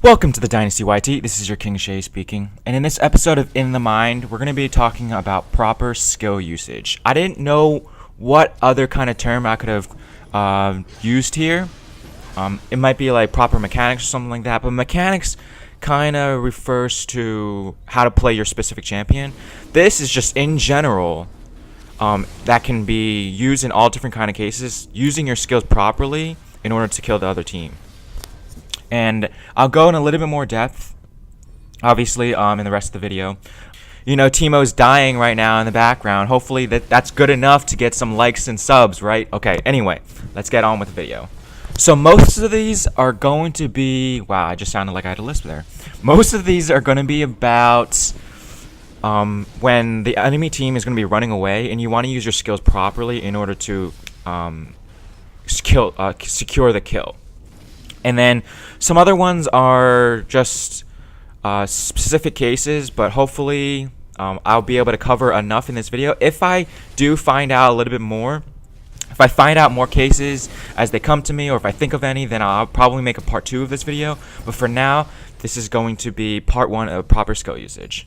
Welcome to the Dynasty YT. This is your King Shay speaking, and in this episode of In the Mind, we're going to be talking about proper skill usage. I didn't know what other kind of term I could have used here. It might be like proper mechanics or something like that, but mechanics kind of refers to how to play your specific champion. This is just in general that can be used in all different kind of cases, using your skills properly in order to kill the other team. And I'll go in a little bit more depth, obviously, in the rest of the video. You know, Timo's dying right now in the background. Hopefully that's good enough to get some likes and subs, right? Okay, anyway, let's get on with the video. So most of these are going to be... Wow, I just sounded like I had a lisp there. Most of these are going to be about when the enemy team is going to be running away, and you want to use your skills properly in order to secure the kill. And then some other ones are just specific cases, but hopefully I'll be able to cover enough in this video. If I do find out a little bit more, if I find out more cases as they come to me, or if I think of any, then I'll probably make a part 2 of this video. But for now, this is going to be part 1 of proper skill usage.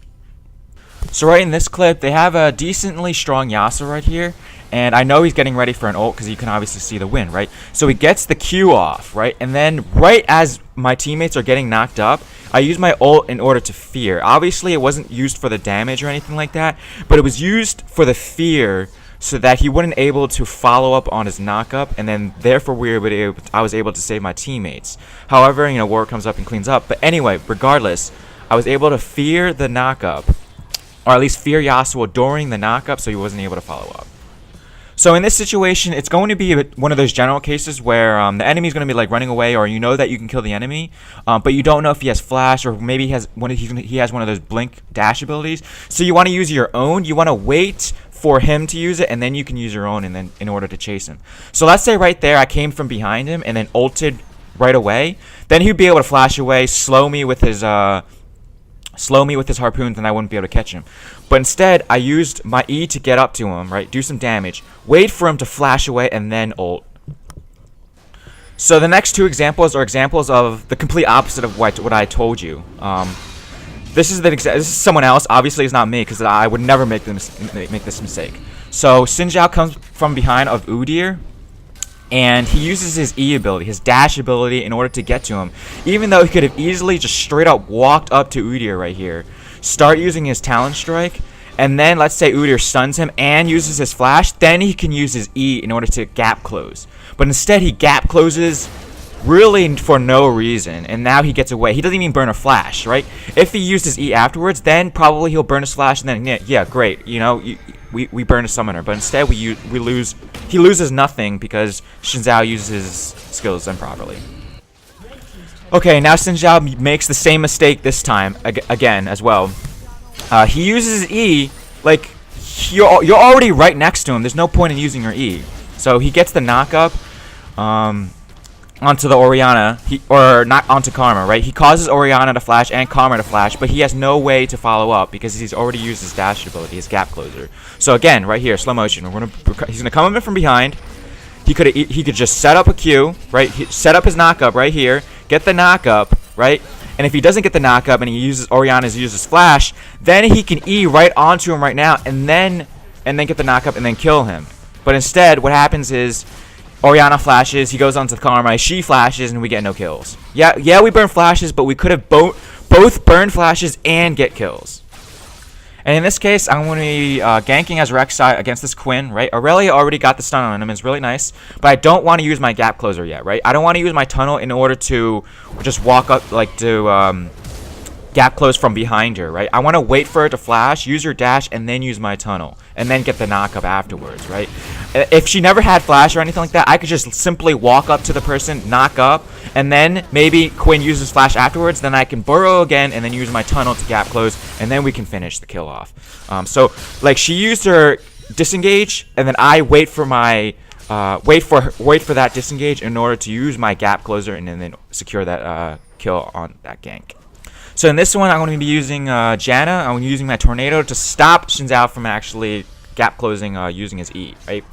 So right in this clip, they have a decently strong Yasuo right here. And I know he's getting ready for an ult because you can obviously see the win, right? So he gets the Q off, right? And then right as my teammates are getting knocked up, I use my ult in order to fear. Obviously, it wasn't used for the damage or anything like that, but it was used for the fear so that he wouldn't able to follow up on his knockup, and then therefore I was able to save my teammates. However, you know, war comes up and cleans up. But anyway, regardless, I was able to fear the knockup, or at least fear Yasuo during the knockup, so he wasn't able to follow up. So in this situation, it's going to be one of those general cases where the enemy is going to be like running away, or you know that you can kill the enemy, but you don't know if he has flash, or maybe he has one of those blink dash abilities. So you want to use your own. You want to wait for him to use it, and then you can use your own, and then in order to chase him. So let's say right there I came from behind him and then ulted right away. Then he'd be able to flash away, slow me with his harpoons, and I wouldn't be able to catch him. But instead, I used my E to get up to him, right? Do some damage. Wait for him to flash away, and then ult. So the next two examples are examples of the complete opposite of what I told you. This is someone else. Obviously, it's not me, because I would never make this mistake. So Xin Zhao comes from behind of Udyr, and he uses his E ability, his dash ability, in order to get to him. Even though he could have easily just straight up walked up to Udyr right here, start using his Talon Strike, and then let's say Udyr stuns him and uses his flash, then he can use his E in order to gap close. But instead he gap closes really for no reason, and now he gets away. He doesn't even burn a flash, right? If he used his E afterwards, then probably he'll burn his flash, and then yeah, great, you know, we burn a summoner. But instead we lose. He loses nothing because Xin Zhao uses his skills improperly. Okay, now Xin Zhao makes the same mistake this time again as well. He uses his E, like you're already right next to him. There's no point in using your E. So he gets the knockup onto the Orianna, or not onto Karma, right? He causes Orianna to flash and Karma to flash, but he has no way to follow up because he's already used his dash ability, his gap closer. So again, right here, slow motion. He's gonna come in from behind. He could just set up a Q, right? Set up his knockup right here, get the knockup, right? And if he doesn't get the knockup and he uses Orianna's uses flash, then he can E right onto him right now, and then get the knockup and then kill him. But instead, what happens is Orianna flashes, he goes onto the Karma, she flashes, and we get no kills. Yeah, we burn flashes, but we could have both burn flashes and get kills. And in this case, I'm going to be ganking as Rek'Sai against this Quinn, right? Aurelia already got the stun on him, it's really nice, but I don't want to use my gap closer yet, right? I don't want to use my tunnel in order to just walk up, like, to gap close from behind her, right? I want to wait for her to flash, use her dash, and then use my tunnel, and then get the knockup afterwards, right? If she never had flash or anything like that, I could just simply walk up to the person, knock up, and then maybe Quinn uses flash afterwards, then I can burrow again, and then use my tunnel to gap close, and then we can finish the kill off. So, like, she used her disengage, and then I wait for my wait for that disengage in order to use my gap closer, and then secure that kill on that gank. So in this one, I'm going to be using Janna. I'm going to be using my Tornado to stop Xin Zhao from actually gap closing using his E, right?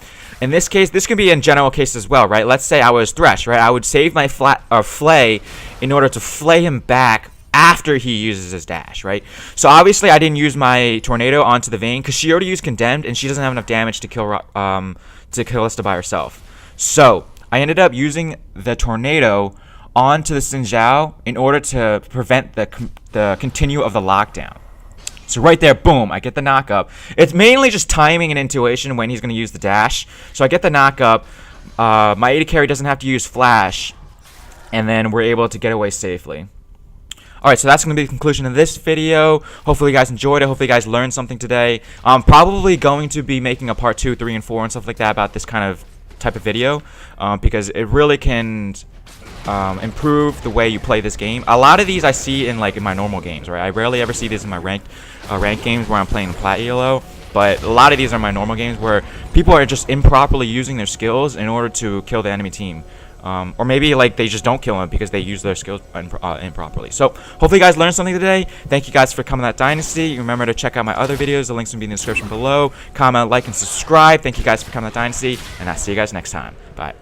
In this case, this can be in general case as well, right? Let's say I was Thresh, right? I would save my Flay in order to flay him back after he uses his dash, right? So obviously I didn't use my Tornado onto the Vayne because she already used Condemned and she doesn't have enough damage to kill Kalista by herself. So I ended up using the Tornado onto the Xin Zhao in order to prevent the continue of the lockdown. So right there, boom, I get the knock up. It's mainly just timing and intuition when he's going to use the dash. So I get the knock up. My AD carry doesn't have to use flash, and then we're able to get away safely. Alright, so that's going to be the conclusion of this video. Hopefully you guys enjoyed it. Hopefully you guys learned something today. I'm probably going to be making a part 2, 3, and 4 and stuff like that about this kind of type of video because it really can improve the way you play this game. A lot of these I see in my normal games, right? I rarely ever see this in my ranked games where I'm playing Plat ELO, but a lot of these are my normal games where people are just improperly using their skills in order to kill the enemy team. Or maybe they just don't kill them because they use their skills improperly. So hopefully you guys learned something today. Thank you guys for coming to that Dynasty. Remember to check out my other videos. The links will be in the description below. Comment, like, and subscribe. Thank you guys for coming to that Dynasty, and I'll see you guys next time. Bye.